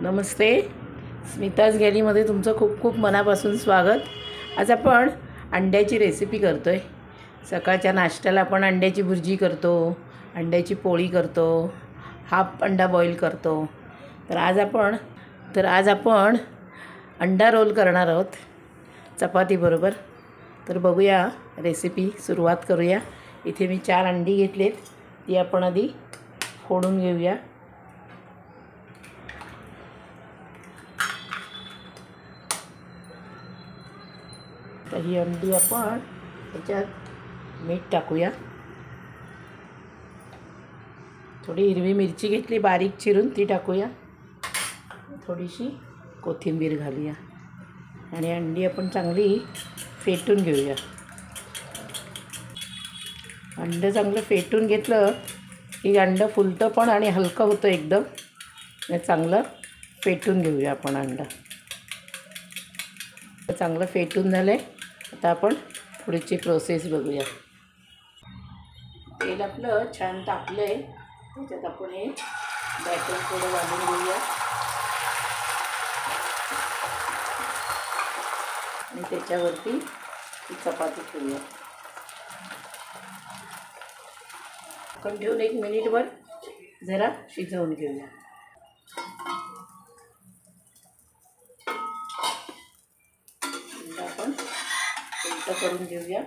नमस्ते, स्मिताज गॅलीमध्ये तुमचं खूप खूप मनापासून स्वागत। आज आपण अंड्याची रेसिपी करतो आहे। सकाळच्या नाश्त्याला आपण अंड्याची भुर्जी करतो, अंड्याची पोळी करतो, हाफ अंडा बॉईल करतो। तर आज आपण अंडा रोल करणार आहोत चपातीबरोबर। तर बघूया रेसिपी, सुरुवात करूया। इथे मी 4 अंडी घेतलेत, ती आपण आधी फोडून घेऊया। तर ही अंडी आपण त्याच्यात मीठ टाकूया, थोडी हिरवी मिरची घेतली बारीक चिरून ती टाकूया, थोडीशी कोथिंबीर घालूया आणि अंडी आपण चांगली फेटून घेऊया। अंडं चांगलं फेटून घेतलं की अंडं फुलतं पण आणि हलकं होतं एकदम। चांगलं फेटून घेऊया आपण अंडं। चांगलं फेटून झालं। आता आपण पुढची प्रोसेस बघूया। तेल आपलं छान तापलं आहे, त्याच्यात आपण हे बॅटर थोडं घालून घेऊया आणि त्याच्यावरती ही चपाती ठेवूया। आपण ठेवून 1 मिनिटभर जरा शिजवून घेऊया। आपण उलटं करून घेऊया।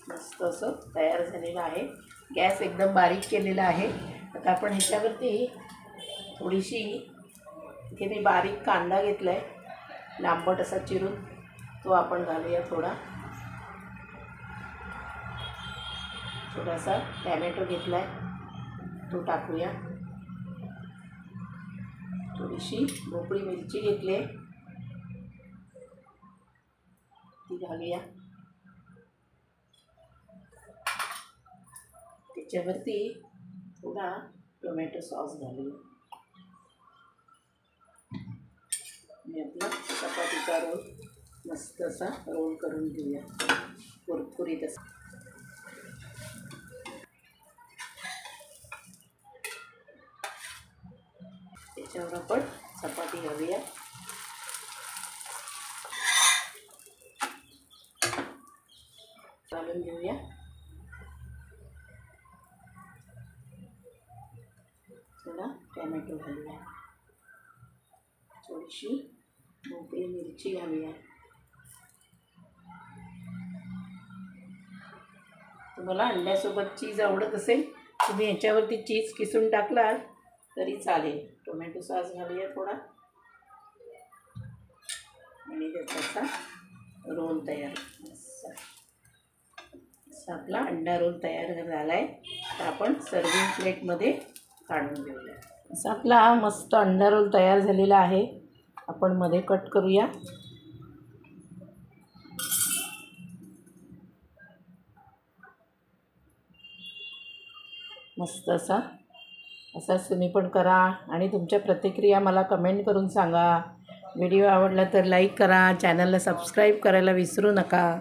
मस्त असं तयार झालेलं आहे। गॅस एकदम बारीक केलेला आहे। आता आपण ह्याच्यावरती थोडीशी, इथे मी बारीक कांदा घेतला आहे लांबट असा चिरून, तो आपण घालूया। थोडासा टॅमॅटो घेतला आहे, तो टाकूया। थोडीशी मोकळी मिरची घेतली आहे, ती घालूया। त्याच्यावरती थोडा टोमॅटो सॉस घालूया आणि आपला चपातीचा रोल मस्त असा रोल करून घेऊया, कुरकुरीत असा। त्याच्यावर आपण चपाती घालूया। घालून घेऊया। थोडा टॅमॅटो घालूया, थोडीशी मोकळी मिरची घालूया। तुम्हाला अंड्यासोबत चीज आवडत असेल तुम्ही ह्याच्यावरती चीज किसून टाकला तरी चालेल। टोमॅटो सॉस घालूया थोडा आणि त्याचा रोल तयार। आपला अंडा रोल तयार झाला आहे। तर आपण सर्विंग प्लेटमध्ये काढून घेऊया। असा आपला मस्त अंडा रोल तयार झालेला आहे। आपण मध्ये कट करूया। मस्त असा तुम्ही पण करा आणि तुमच्या प्रतिक्रिया मला कमेंट करून सांगा। व्हिडिओ आवडला तर लाईक करा, चॅनलला सबस्क्राईब करायला विसरू नका।